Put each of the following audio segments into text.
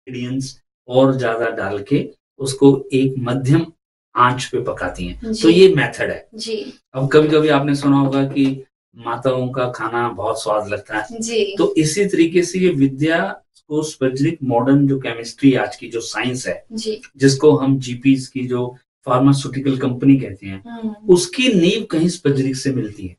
Ingredients और ज्यादा डाल के उसको एक मध्यम आंच पे पकाती हैं। तो जी ये मेथड है। जी अब कभी-कभी आपने सुना होगा कि माताओं का खाना बहुत स्वाद लगता है। जी तो इसी तरीके से ये विद्या को स्पजरिक मॉडर्न जो केमिस्ट्री आज की जो साइंस है, जी जिसको हम जीपीस की जो फार्मास्यूटिकल कंपनी कहते हैं, उसकी नींव कहीं स्पजरिक से मिलती है।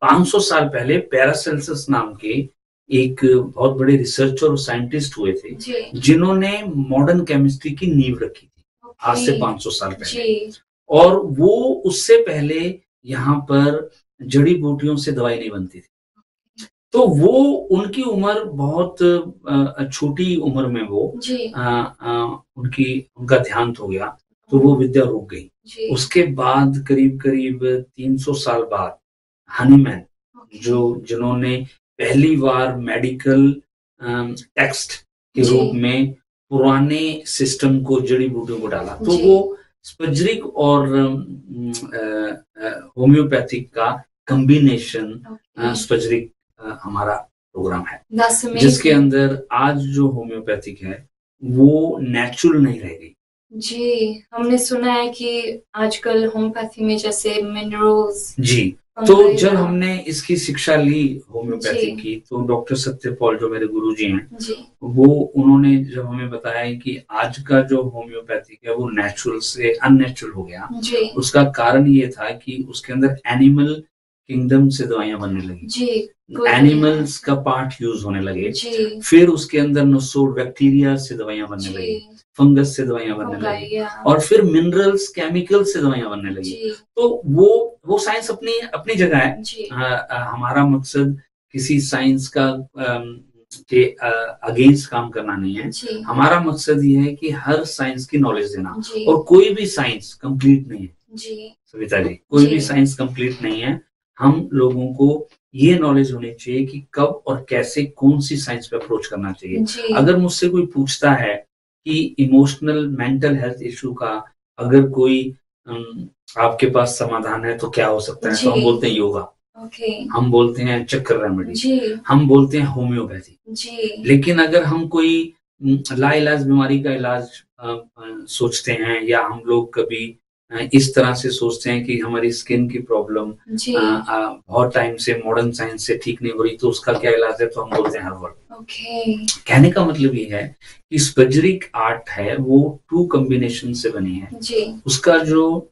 500 साल पहले पैरासेल्सस नाम के एक बहुत बड़े रिसर्चर और साइंटिस्ट हुए थे, जी जिन्होंने मॉडर्न केमिस्ट्री की नींव रखी थी आज से ओके 500 साल पहले। जी और वो उससे पहले यहाँ पर जड़ी बूटियों से दवाई नहीं बनती थी। तो वो उनकी उम्र बहुत छोटी उम्र में वो जी उनकी उनका देहांत हो गया, तो वो विद्या रुक गई। जी उसके बाद करीब-करीब 300 साल बाद हनीमैन जो जिन्होंने पहली बार मेडिकल टेक्स्ट के जी रूप में पुराने सिस्टम को जड़ी-बूटियों को डाला, तो जी वो स्पजरिक और होम्योपैथिक का कॉम्बिनेशन ओके स्पजरिक हमारा प्रोग्राम है, दैट्स जिसके अमेजिंग अंदर आज जो होम्योपैथिक है, वो नेचुरल नहीं रह गई। जी हमने सुना है कि आजकल होम्योपैथी में जैसे मिनरल्स जी, तो जब हमने इसकी शिक्षा ली होम्योपैथी जी की, तो डॉक्टर सत्यपाल जो मेरे गुरुजी हैं, जी वो उन्होंने जब हमें बताया कि आज का जो होम्योपैथिक है, वो नेचुरल से अननेचुरल हो गया। जी उसका कारण ये था कि उसके अंदर एनिमल किंगडम से दवाइयाँ बनने लगी। जी एनिमल्स का पार्ट यूज़ होने लगे। जी फिर उसके अंदर नसोड़ बैक्टीरिया से दवाइयाँ बनने लगी, जी फंगस से दवाइयाँ बनने फंगाई लगी या और फिर मिनरल्स, केमिकल से दवाइयाँ बनने लगी। जी तो वो साइंस अपनी अपनी जगह है। जी हमारा मकसद किसी साइंस का के अगेंस्ट काम करना नहीं है। जी हमारा मकसद ये है कि हर साइंस की नॉलेज देना जी और कोई भी साइंस कंप्लीट नहीं है। जी सविता जी, कोई भी जी साइंस कंप्लीट नहीं है। हम लोगों को ये नॉलेज होनी चाहिए कि कब और कैसे कौन-सी साइंस पे अप्रोच करना चाहिए। जी अगर मुझसे कोई पूछता है कि इमोशनल मेंटल हेल्थ इश्यू का अगर कोई आपके पास समाधान है तो क्या हो सकता है? तो हम जी बोलते हैं योगा, ओके हम बोलते हैं चक्र रेमेडी, जी हम बोलते हैं होम्योपैथी। जी लेकिन अगर हम कोई लाइलाज बीमारी का इलाज सोचते हैं या हम लोग कभी इस तरह से सोचते हैं कि हमारी स्किन की प्रॉब्लम जी बहुत टाइम से मॉडर्न साइंस से ठीक नहीं हो रही, तो उसका क्या इलाज है? तो हम बोलते हैं हर्बल। ओके कहने का मतलब ये है कि स्पजरिक आर्ट है, वो 2 कॉम्बिनेशन से बनी है। जी उसका जो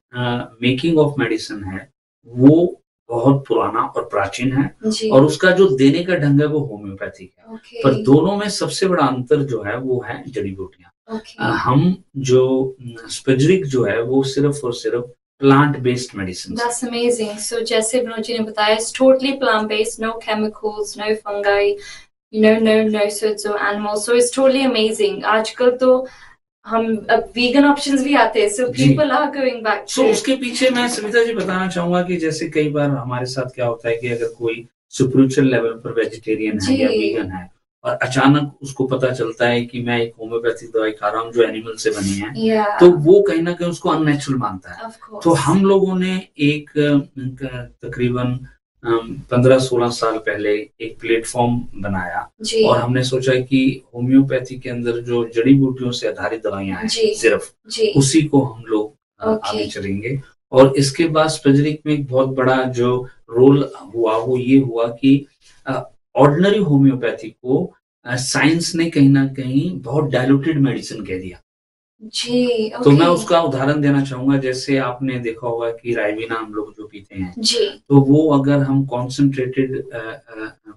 मेकिंग ऑफ मेडिसिन है, वो बहुत पुराना और प्राचीन है जी और उसका जो देने का ढंग है, वो होम्योपैथिक है। ओके पर दोनों में सबसे बड़ा अंतर जो है, वो है जड़ी-बूटियाँ। ओके हम जो स्पजरिक जो है, वो सिर्फ़ और सिर्फ़ प्लांट बेस्ड मेडिसिन्स है। That's amazing. So जैसे मनोज जी ने बताया, it's totally plant-based, no chemicals, no fungi, no sods or animals. So it's totally amazing. आजकल तो हम अब vegan options भी आते हैं, so ji. people are going back so to उसके पीछे मैं सविता जी बताना चाहूँगा कि जैसे कई बार हमारे साथ क्या होता है कि अगर कोई स्पिरिचुअल लेवल पर वेजिटेरियन है या जी वीगन है और अचानक उसको पता चलता है कि मैं एक होम्योपैथिक दवाई खा रहा हूँ जो एनिमल से बनी है, yeah तो वो कहीं न कहीं उसको अननेचुरल मानता है। of तो course हम लोगों ने एक तकरीबन 15-16 साल पहले एक प्लेटफ़ॉर्म बनाया जी और हमने सोचा कि होम्योपैथी के अंदर जो जड़ी-बूटियों से आधारित दवाइयाँ हैं जी सिर्फ़, जी उसी को हम लोग ओके आगे चलेंगे। और इसके बाद स्पजरिक में एक बहुत बड़ा जो रोल हुआ वो ये हुआ कि ऑर्डिनरी होम्योपैथी को साइंस ने कहीं न कहीं बहुत डाइल्यूटेड मेडिसिन कह दिया। जी तो मैं ओके उसका उदाहरण देना चाहूँगा, जैसे आपने देखा होगा कि राइविना हम लोग जो पीते हैं, जी तो वो अगर हम कॉन्सन्ट्रेटेड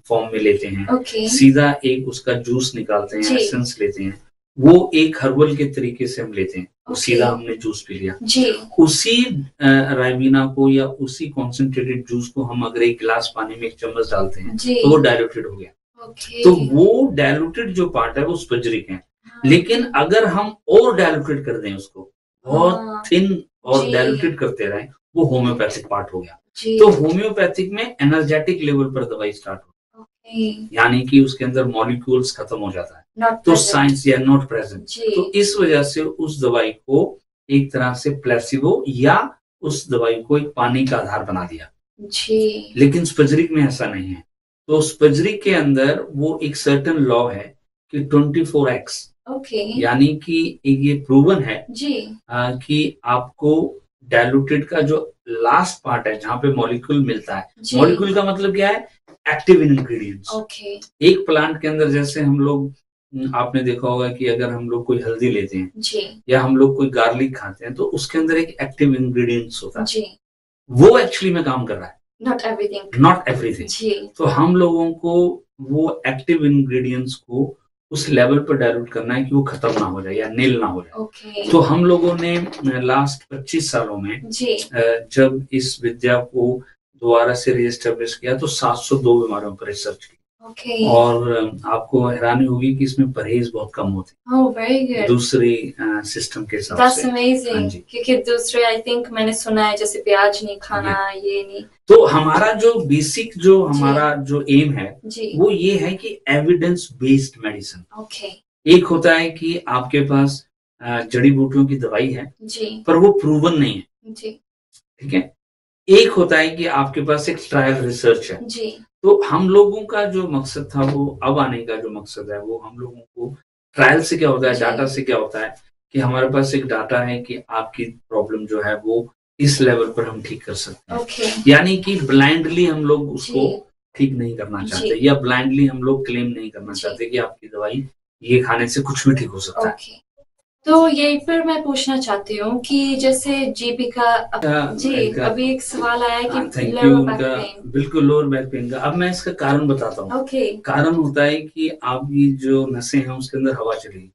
फॉर्म में लेते हैं, ओके सीधा एक उसका जूस निकालते हैं, जी एसेंस लेते हैं, वो एक हर्बल के तरीके से हम लेते हैं, वो ओके सीधा हमने जूस पी लिया। जी उसी राइबिना को या उसी कॉन्सन्ट्रेटेड जूस को हम अगर एक गिलास पानी में 1 चम्मच डालते हैं, जी तो वो डाइल्यूटेड हो गया। ओके तो वो डाइल्यूटेड जो पार्ट है वो स्पजरिक है। लेकिन अगर हम और डाइल्यूटेड कर दें उसको, बहुत हाँ थिन और जी डाइल्यूटेड करते रहें, वो होम्योपैथिक पार्ट हो गया। जी तो होम्योपैथिक में एनर्जेटिक लेवल पर दवाई स्टार्ट हो, ओके यानी कि उसके अंदर मॉलिक्यूल्स खत्म हो जाता है। नॉट तो प्रेजेंट साइंस या नॉट प्रेजेंट। जी तो इस वजह से उस दवाई को एक तरह से प्लेसिबो या उस दवाई को एक पानी का आधार बना दिया। जी लेकिन स्पजरिक में ऐसा नहीं है। तो स्पजरिक के अंदर वो एक सर्टेन लॉ है कि 24x ओके। यानी कि ये प्रूवन है जी। कि आपको डाइल्यूटेड का जो लास्ट पार्ट है जहाँ पे मॉलिक्यूल मिलता है, जी। मॉलिक्यूल का मतलब क्या है? Active ingredients. ओके। एक प्लांट के अंदर जैसे हम लोग आपने देखा होगा कि अगर हम लोग कोई हल्दी लेते हैं जी। या हम लोग कोई गार्लिक खाते हैं तो उसके अंदर एक एक्टिव इंग्रेडिएंट्स होता है, जी। वो एक्चुअली में काम कर रहा है, नॉट एवरीथिंग। Not everything. जी। तो हम लोगों को वो एक्टिव इंग्रेडिएंट्स को उस लेवल पर डाइल्यूट करना है कि वो खत्म ना हो जाए या नील ना हो जाए। ओके। तो हम लोगों ने लास्ट 25 सालों में जी। जब इस विद्या को दोबारा से रीएस्टेब्लिश किया तो 702 बीमारियों पर रिसर्च की। ओके। और आपको हैरानी होगी कि इसमें परहेज बहुत कम होते हैं ओह वेरी गुड। दूसरी सिस्टम के हिसाब दैट्स से। हाँ अमेजिंग। जी। क्योंकि दूसरे आई थिंक मैंने सुना है जैसे प्याज नहीं खाना, ये नहीं। तो हमारा जो बेसिक जो जी। हमारा जो एम है जी। वो ये है कि एविडेंस बेस्ड मेडिसिन। ओके। एक होता है कि आपके पास जड़ी बूटियों की दवाई है जी। पर वो प्रूवन नहीं है, जी। ठीक है। एक होता है कि आपके पास एक ट्रायल रिसर्च है। जी। तो हम लोगों का जो मकसद था वो अब आने का जो मकसद है वो हम लोगों को ट्रायल से क्या होता है, जी। डाटा से क्या होता है कि हमारे पास एक डाटा है कि आपकी प्रॉब्लम जो है वो इस लेवल पर हम ठीक कर सकते हैं। ओके। यानी कि ब्लाइंडली हम लोग उसको जी। ठीक नहीं करना चाहते जी। या ब्लाइंडली हम लोग क्लेम नहीं करना जी। चाहते कि आपकी दवाई ये खाने से कुछ भी ठीक हो सकता है। ओके। तो यही पर मैं पूछना चाहती हूँ कि जैसे जीपी का जी इनका अभी एक सवाल आया कि थैंक यू। लोअर बैक उनका पेन। बिल्कुल लोअर बैक पेन का अब मैं इसका कारण बताता हूँ। ओके। कारण होता है कि आपकी जो नसें हैं उसके अंदर हवा चलेगी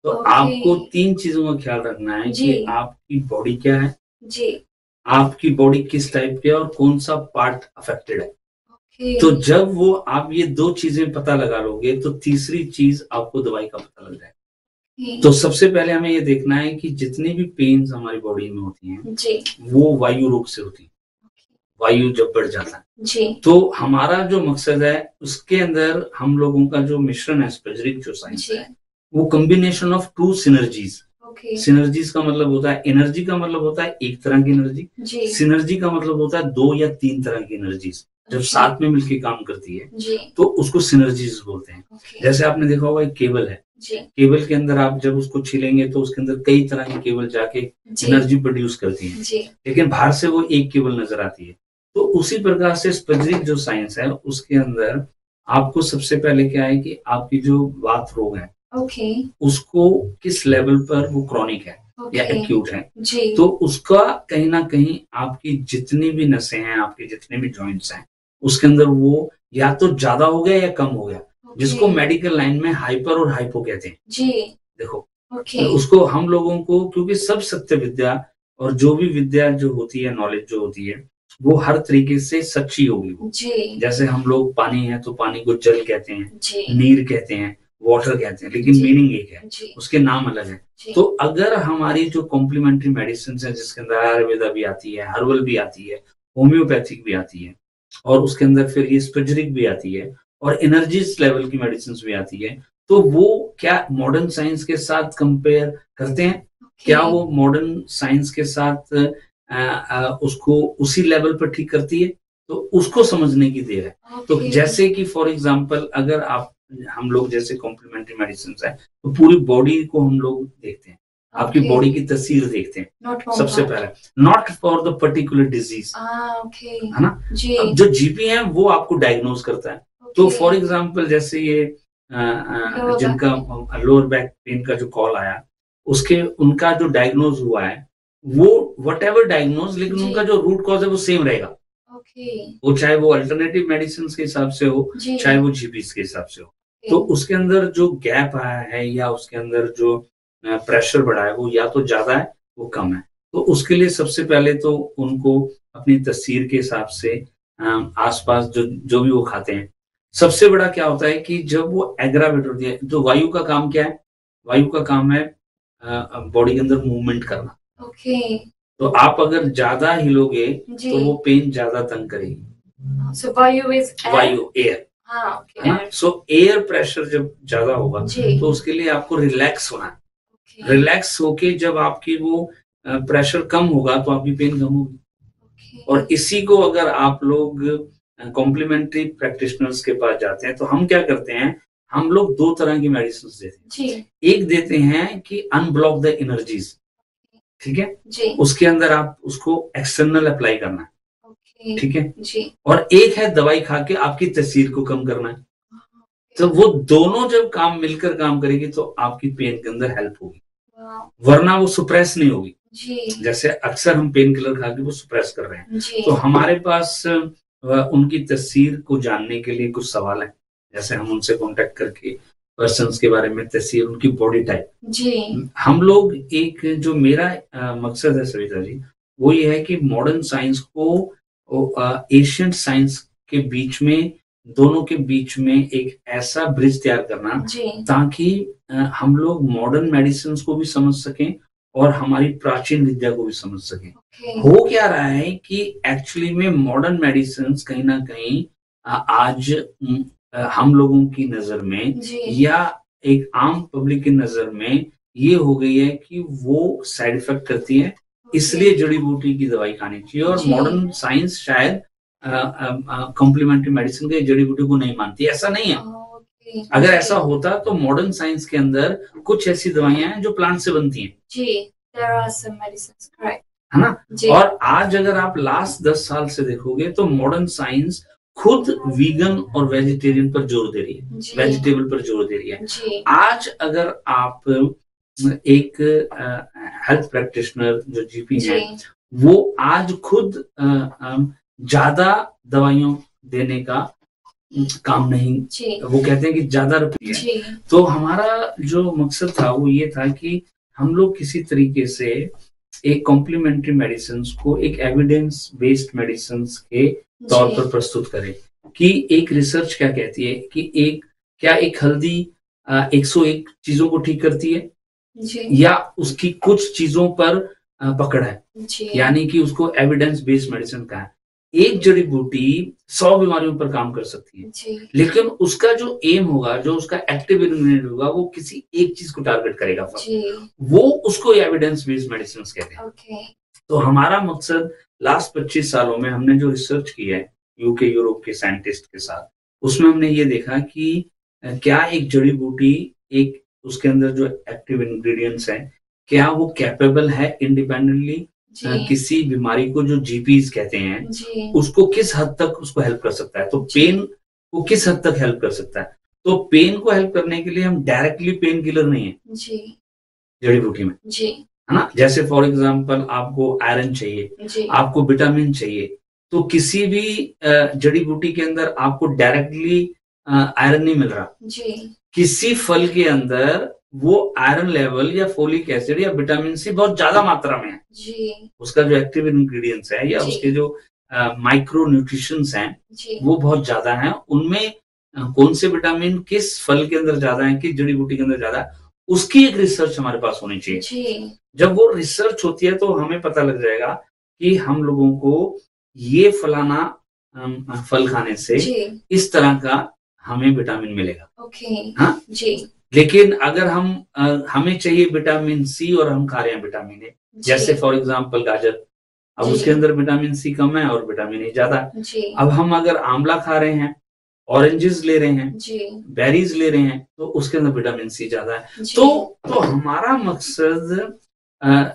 तो ओके। आपको 3 चीजों का ख्याल रखना है जी। कि आपकी बॉडी क्या है, जी। आपकी बॉडी किस टाइप की है और कौन सा पार्ट अफेक्टेड है। ओके। तो जब वो आप ये 2 चीजें पता लगा लोगे तो तीसरी चीज आपको दवाई का पता लग जाएगा। तो सबसे पहले हमें ये देखना है कि जितनी भी पेन्स हमारी बॉडी में होती हैं जी। वो वायु रोग से होती है। वायु जब बढ़ जाता है जी। तो हमारा जो मकसद है उसके अंदर हम लोगों का जो मिश्रण है स्पेसिफिक जो साइंस जी। है वो combination of 2 synergies. Okay. Synergies का मतलब होता है एनर्जी का मतलब होता है एक तरह की एनर्जी। जी। सिनर्जी का मतलब होता है 2 या 3 तरह की एनर्जीज जब अच्छा। साथ में मिलकर काम करती है जी। तो उसको सिनर्जीज बोलते हैं। ओके। जैसे आपने देखा होगा एक केबल है, जी। केबल के अंदर आप जब उसको छीलेंगे तो उसके अंदर कई तरह की केबल जाके जी। एनर्जी प्रोड्यूस करती है, जी। लेकिन बाहर से वो एक केबल नजर आती है। तो उसी प्रकार से स्पजरिक जो साइंस है उसके अंदर आपको सबसे पहले क्या है कि आपकी जो वात रोग है ओके। उसको किस लेवल पर वो क्रॉनिक है या ओके। एक्यूट है। जी। तो उसका कहीं ना कहीं आपकी जितनी भी नसें हैं, आपके जितने भी जॉइंट्स हैं उसके अंदर वो या तो ज्यादा हो गया या कम हो गया, जिसको मेडिकल लाइन में हाइपर और हाइपो कहते हैं। जी। देखो ओके। उसको हम लोगों को क्योंकि सब सत्य विद्या और जो भी विद्या जो होती है, नॉलेज जो होती है वो हर तरीके से सच्ची होगी वो। जी। जैसे हम लोग पानी है तो पानी को जल कहते हैं, जी। नीर कहते हैं, वाटर कहते हैं, लेकिन जी। मीनिंग एक है, जी। उसके नाम अलग है। जी। तो अगर हमारी जो कॉम्प्लीमेंट्री मेडिसिन है जिसके अंदर आयुर्वेदा भी आती है, हर्बल भी आती है, होम्योपैथिक भी आती है और उसके अंदर फिर ये स्पेजरिक भी आती है और एनर्जीज लेवल की मेडिसिन भी आती है, तो वो क्या मॉडर्न साइंस के साथ कंपेयर करते हैं? क्या वो मॉडर्न साइंस के साथ उसको उसी लेवल पर ठीक करती है? तो उसको समझने की देर है। तो जैसे कि फॉर एग्जांपल अगर आप हम लोग जैसे कॉम्प्लीमेंट्री मेडिसिन है तो पूरी बॉडी को हम लोग देखते हैं, आपकी बॉडी की तस्वीर देखते हैं सबसे पहले, not for the particular disease, है ना। अब जो जीपी है वो आपको डायग्नोज करता है। तो फॉर एग्जांपल जैसे ये जिनका लोअर बैक पेन का जो कॉल आया उसके उनका जो डायग्नोज हुआ है वो वट एवर डायग्नोज, लेकिन उनका जो रूट कॉज है वो सेम रहेगा। वो चाहे वो अल्टरनेटिव मेडिसिन के हिसाब से हो, चाहे वो जीपीस के हिसाब से हो। तो उसके अंदर जो गैप आया है या उसके अंदर जो प्रेशर बढ़ा है वो या तो ज्यादा है वो कम है। तो उसके लिए सबसे पहले तो उनको अपनी तस्वीर के हिसाब से आसपास जो जो भी वो खाते हैं, सबसे बड़ा क्या होता है कि जब वो एग्रावेट होती है, तो वायु का काम क्या है? वायु का काम है बॉडी के अंदर मूवमेंट करना। तो आप अगर ज्यादा हिलोगे तो वो पेन ज्यादा तंग करेगी। वायु एयर, है ना। सो एयर प्रेशर जब ज्यादा होगा तो उसके लिए आपको रिलैक्स होना है। रिलैक्स होके जब आपकी वो प्रेशर कम होगा तो आपकी पेन कम होगी। और इसी को अगर आप लोग कॉम्प्लीमेंट्री प्रैक्टिशनर्स के पास जाते हैं तो हम क्या करते हैं, हम लोग दो तरह की मेडिसिन देते हैं जी एक देते हैं कि अनब्लॉक द एनर्जीज, ठीक है, जी उसके अंदर आप उसको एक्सटर्नल अप्लाई करना है, ओके ठीक है, जी और एक है दवाई खा के आपकी तसीर को कम करना है। तो वो दोनों जब काम मिलकर काम करेगी तो आपकी पेन के अंदर हेल्प होगी, वरना वो सुप्रेस नहीं होगी। जी जैसे अक्सर हम पेन किलर खा के वो सुप्रेस कर रहे हैं। जी तो हमारे पास उनकी तस्वीर को जानने के लिए कुछ सवाल है, जैसे हम उनसे कांटेक्ट करके पर्सन्स के बारे में, तस्वीर, उनकी बॉडी टाइप, जी हम लोग एक जो मेरा मकसद है सविता जी, वो ये है कि मॉडर्न साइंस को एशियंट साइंस के बीच में, दोनों के बीच में एक ऐसा ब्रिज तैयार करना जी ताकि हम लोग मॉडर्न मेडिसिन को भी समझ सकें और हमारी प्राचीन विद्या को भी समझ सकें। ओके हो क्या रहा है कि एक्चुअली में मॉडर्न मेडिसिन कहीं ना कहीं आज हम लोगों की नजर में जी या एक आम पब्लिक की नजर में ये हो गई है कि वो साइड इफेक्ट करती है, इसलिए जड़ी बूटी की दवाई खानी चाहिए। और जी। मॉडर्न साइंस शायद कॉम्प्लीमेंट्री मेडिसिन के जड़ी बूटी को नहीं मानती, ऐसा नहीं है। ओके अगर जी ऐसा होता तो मॉडर्न साइंस के अंदर कुछ ऐसी दवाइयां हैं जो प्लांट से बनती हैं, जी there are some medicines correct है ना। जी और आज अगर आप लास्ट 10 साल से देखोगे तो मॉडर्न साइंस खुद वीगन और वेजिटेरियन पर जोर दे रही है, जी वेजिटेबल पर जोर दे रही है। जी आज अगर आप एक हेल्थ प्रैक्टिशनर जो जीपी जी है, वो आज खुद ज्यादा दवाइयों देने का काम नहीं, जी वो कहते हैं कि ज्यादा रुपये है। जी तो हमारा जो मकसद था वो ये था कि हम लोग किसी तरीके से एक कॉम्प्लीमेंट्री मेडिसिन को एक एविडेंस बेस्ड मेडिसिन के तौर पर प्रस्तुत करें कि एक रिसर्च क्या कहती है कि एक हल्दी 101 चीजों को ठीक करती है जी या उसकी कुछ चीजों पर पकड़ है, जी यानी कि उसको एविडेंस बेस्ड मेडिसिन का है। एक जड़ी बूटी 100 बीमारियों पर काम कर सकती है, जी लेकिन उसका जो एम होगा, जो उसका एक्टिव इंग्रेडिएंट होगा, वो किसी एक चीज को टारगेट करेगा, जी वो उसको एविडेंस बेस्ड मेडिसिन कहते हैं। ओके तो हमारा मकसद लास्ट 25 सालों में हमने जो रिसर्च की है यूके यूरोप के साइंटिस्ट के साथ, उसमें हमने ये देखा कि क्या एक जड़ी बूटी, एक उसके अंदर जो एक्टिव इंग्रेडिएंट्स हैं, क्या वो कैपेबल है इंडिपेंडेंटली जी किसी बीमारी को, जो जीपीज कहते हैं, जी उसको किस हद तक उसको हेल्प कर सकता है। तो जी पेन को किस हद तक हेल्प कर सकता है। तो पेन को हेल्प करने के लिए हम डायरेक्टली पेन किलर नहीं है जी जड़ी बूटी में, जी है ना। जैसे फॉर एग्जांपल आपको आयरन चाहिए, जी आपको विटामिन चाहिए, तो किसी भी जड़ी बूटी के अंदर आपको डायरेक्टली आयरन नहीं मिल रहा। जी किसी फल के अंदर वो आयरन लेवल या फोलिक एसिड या विटामिन सी बहुत ज्यादा मात्रा में है, जी उसका जो एक्टिव इंग्रेडिएंट्स है या जी उसके जो माइक्रो न्यूट्रिशंस हैं जी वो बहुत ज्यादा हैं। उनमें कौन से विटामिन किस फल के अंदर ज्यादा है, किस जड़ी बूटी के अंदर ज्यादा है, उसकी एक रिसर्च हमारे पास होनी चाहिए। जी जब वो रिसर्च होती है तो हमें पता लग जाएगा कि हम लोगों को ये फलाना फल खाने से जी इस तरह का हमें विटामिन मिलेगा। ओके हाँ, जी लेकिन अगर हमें चाहिए विटामिन सी और हम खा रहे हैं विटामिन ए, जैसे फॉर एग्जांपल गाजर, अब जी उसके अंदर विटामिन सी कम है और विटामिन ए ज्यादा है। जी अब हम अगर आंवला खा रहे हैं, ऑरेंजेस ले रहे हैं, जी बेरीज ले रहे हैं, तो उसके अंदर विटामिन सी ज्यादा है। जी तो हमारा मकसद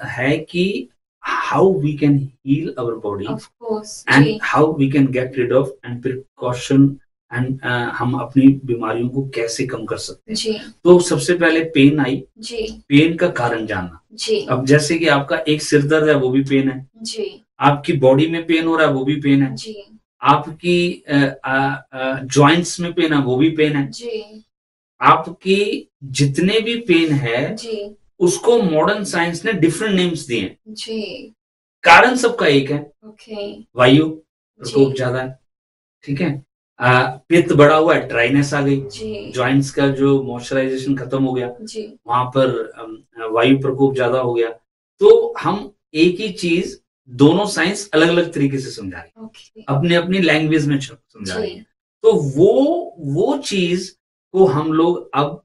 है कि how we can heal our body of course and जी how we can get rid of and precaution and हम अपनी बीमारियों को कैसे कम कर सकते हैं। जी तो सबसे पहले पेन आई, जी पेन का कारण जानना। जी अब जैसे कि आपका एक सिर दर्द है वो भी पेन है, जी आपकी बॉडी में पेन हो रहा है वो भी पेन है, जी आपकी जॉइंट्स में पेन है वो भी पेन है, जी आपकी जितने भी पेन है जी उसको मॉडर्न साइंस ने डिफरेंट नेम्स दिए हैं। जी कारण सबका एक है, ओके वायु जी प्रकोप ज्यादा है, ठीक है, पित्त बढ़ा हुआ है, ड्राइनेस आ गई, जी जॉइंट्स का जो मॉइस्चराइजेशन खत्म हो गया, जी वहां पर वायु प्रकोप ज्यादा हो गया। तो हम एक ही चीज दोनों साइंस अलग अलग तरीके से समझा रही है, ओके अपनी अपनी लैंग्वेज में समझा रही जी है। तो वो चीज को हम लोग अब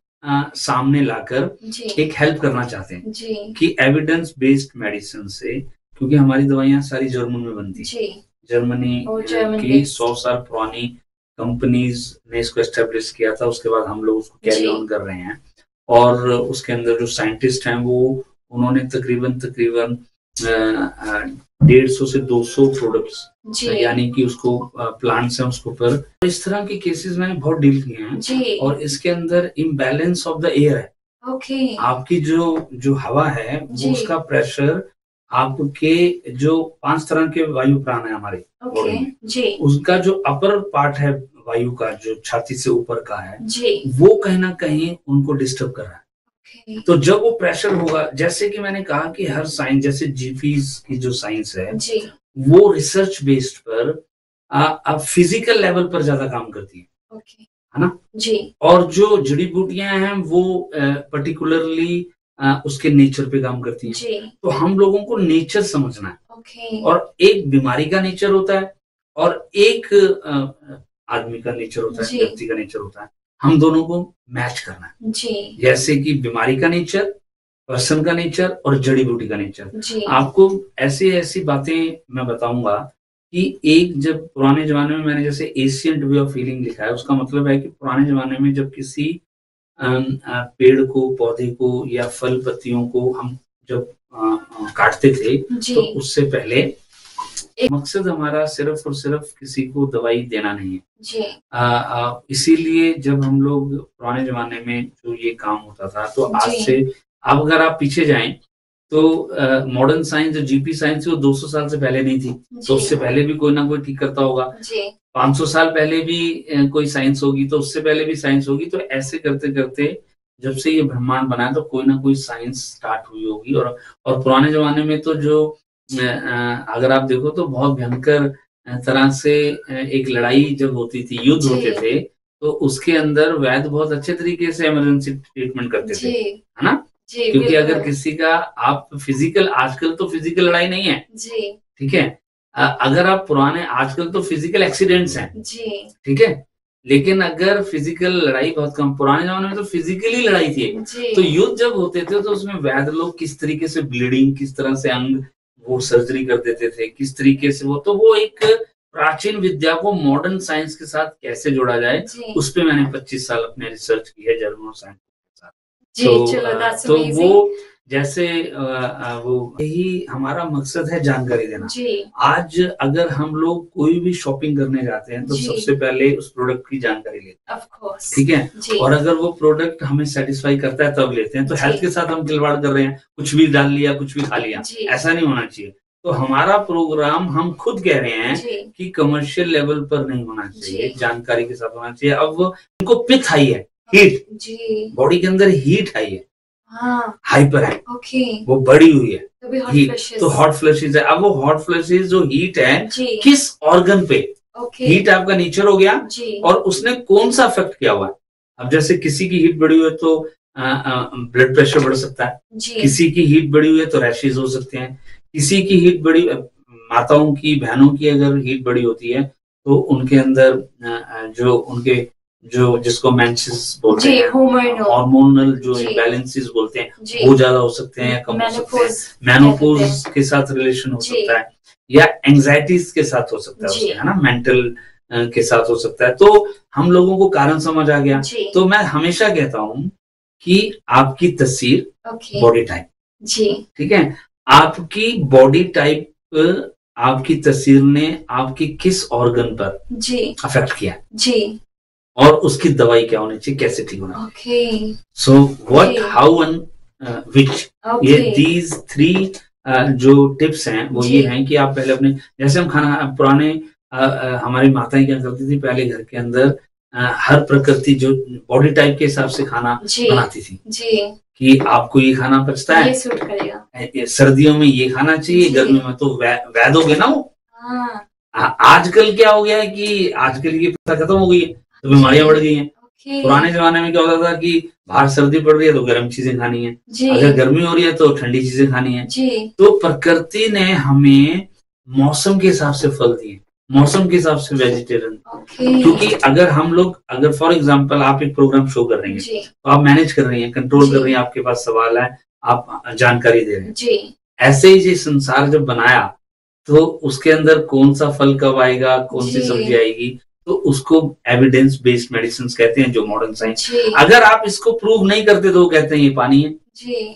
सामने लाकर जी एक हेल्प करना चाहते हैं जी कि एविडेंस बेस्ड मेडिसिन से, क्योंकि हमारी दवाइयां सारी जर्मन में बनती है, जी जर्मनी और जर्मन की बेस्ड 100 साल पुरानी कंपनीज ने इसको एस्टेब्लिश किया था, उसके बाद हम लोग उसको कैरी ऑन कर रहे हैं। और उसके अंदर जो साइंटिस्ट हैं वो उन्होंने तकरीबन 150 से 200 प्रोडक्ट्स यानी कि उसको प्लांट्स हैं उसके ऊपर, इस तरह के केसेस मैंने बहुत डील किए हैं। और इसके अंदर इम्बैलेंस ऑफ द एयर है। आपकी जो हवा है वो उसका प्रेशर, आपके जो 5 तरह के वायु प्राण है हमारे बॉडी में, उसका जो अपर पार्ट है वायु का, जो छाती से ऊपर का है, वो कहीं ना कहीं उनको डिस्टर्ब कर रहा है। तो जब वो प्रेशर होगा, जैसे कि मैंने कहा कि हर साइंस, जैसे जीपीस की जो साइंस है वो रिसर्च बेस्ड पर अब फिजिकल लेवल पर ज्यादा काम करती है ना जी। और जो जड़ी बूटियां हैं वो पर्टिकुलरली उसके नेचर पे काम करती है। तो हम लोगों को नेचर समझना है। और एक बीमारी का नेचर होता है और एक आदमी का नेचर होता है, व्यक्ति का नेचर होता है। हम दोनों को मैच करना है जी। जैसे कि बीमारी का नेचर, पर्सन का नेचर और जड़ी बूटी का नेचर। आपको ऐसी बातें मैं बताऊंगा कि एक, जब पुराने जमाने में मैंने जैसे एशियंट वे ऑफ हीलिंग लिखा है, उसका मतलब है कि पुराने जमाने में जब किसी पेड़ को, पौधे को या फल पत्तियों को हम जब काटते थे तो उससे पहले मकसद हमारा सिर्फ और सिर्फ किसी को दवाई देना नहीं है। इसीलिए जब हम लोग पुराने जमाने में जो ये काम होता था, तो आज से अब अगर आप पीछे जाएं तो मॉडर्न साइंस, जो जीपी साइंस, वो 200 साल से पहले नहीं थी। तो उससे पहले भी कोई ना कोई ठीक करता होगा। 500 साल पहले भी कोई साइंस होगी, तो उससे पहले भी साइंस होगी। तो ऐसे करते करते जब से ये ब्रह्मांड बना तो कोई ना कोई साइंस स्टार्ट हुई होगी। और पुराने जमाने में तो जो अगर आप देखो तो बहुत भयंकर तरह से एक लड़ाई जब होती थी, युद्ध होते थे, तो उसके अंदर वैद्य बहुत अच्छे तरीके से इमरजेंसी ट्रीटमेंट करते थे, है ना। क्योंकि अगर किसी का आप फिजिकल, आजकल तो फिजिकल लड़ाई नहीं है जी, ठीक है। अगर आप पुराने, आजकल तो फिजिकल एक्सीडेंट्स हैं जी, ठीक है। लेकिन अगर फिजिकल लड़ाई बहुत कम, पुराने जमाने में तो फिजिकली लड़ाई थी। तो युद्ध जब होते थे तो उसमें वैद्य लोग किस तरीके से ब्लीडिंग, किस तरह से अंग वो सर्जरी कर देते थे, किस तरीके से वो, तो वो एक प्राचीन विद्या को मॉडर्न साइंस के साथ कैसे जोड़ा जाए, उस पे मैंने 25 साल अपने रिसर्च की है जर्मन साइंस के साथ। तो वो जैसे वो, यही हमारा मकसद है, जानकारी देना। आज अगर हम लोग कोई भी शॉपिंग करने जाते हैं तो सबसे पहले उस प्रोडक्ट की जानकारी लेते हैं, ठीक है। और अगर वो प्रोडक्ट हमें सेटिस्फाई करता है तब लेते हैं। तो हेल्थ के साथ हम खिलवाड़ कर रहे हैं, कुछ भी डाल लिया, कुछ भी खा लिया, ऐसा नहीं होना चाहिए। तो हमारा प्रोग्राम, हम खुद कह रहे हैं कि कमर्शियल लेवल पर नहीं होना चाहिए, जानकारी के साथ होना चाहिए। अब उनको पित्त हाई है, हीट, बॉडी के अंदर हीट हाई है, हाइपर है, वो बढ़ी हुई है हीट, तो हॉट फ्लैशेस है। अब वो हॉट फ्लैशेस जो हीट है किस ऑर्गन पे, हीट आपका नेचर हो गया और उसने कौन सा अफेक्ट किया हुआ है। अब जैसे किसी की हीट बढ़ी हुई है तो ब्लड प्रेशर बढ़ सकता है, किसी की हीट बढ़ी हुई है तो रैशेज हो सकते हैं, किसी की हीट बढ़ी, माताओं की, बहनों की अगर हीट बढ़ी होती है तो उनके अंदर जो उनके जो जिसको मेंसेस बोलते हैं, हार्मोनल जो इम्बैलेंसेस बोलते हैं, वो ज्यादा हो सकते हैं या कम हो सकते हैं। मेनोपॉज के साथ रिलेशन हो सकता है या एंजाइटीज के साथ हो सकता है उसके, है ना, मेंटल के साथ हो सकता है। तो हम लोगों को कारण समझ आ गया। तो मैं हमेशा कहता हूँ कि आपकी तस्वीर, बॉडी टाइप, ठीक है, आपकी बॉडी टाइप, आपकी तस्वीर ने आपकी किस ऑर्गन पर अफेक्ट किया जी, और उसकी दवाई क्या होनी चाहिए, कैसे ठीक होना चाहिए। So what, how and which, ये दीज 3 जो टिप्स हैं वो ये हैं कि आप पहले अपने, जैसे हम खाना, पुराने हमारी माताएं क्या करती थी, पहले घर के अंदर हर प्रकृति जो बॉडी टाइप के हिसाब से खाना बनाती थी कि आपको ये खाना पचता है, सर्दियों में ये खाना चाहिए, गर्मियों में तो वैद हो गया ना वो। आजकल क्या हो गया है कि आजकल ये प्रथा खत्म हो गई है, तो बीमारियां बढ़ गई हैं। पुराने जमाने में क्या होता था कि बाहर सर्दी पड़ रही है तो गर्म चीजें खानी है, अगर गर्मी हो रही है तो ठंडी चीजें खानी है। तो प्रकृति ने हमें मौसम के हिसाब से फल दिए, मौसम के हिसाब से वेजिटेरियन। क्योंकि अगर हम लोग, अगर फॉर एग्जांपल आप एक प्रोग्राम शो कर रही हैं तो आप मैनेज कर रही हैं, कंट्रोल कर रही हैं, आपके पास सवाल है, आप जानकारी दे रहे हैं। ऐसे ही जो संसार जब बनाया तो उसके अंदर कौन सा फल कब आएगा, कौन सी सब्जी आएगी, तो उसको एविडेंस बेस्ड मेडिसिन कहते हैं, जो मॉडर्न साइंस। जी अगर आप इसको प्रूव नहीं करते तो वो कहते हैं ये पानी है। जी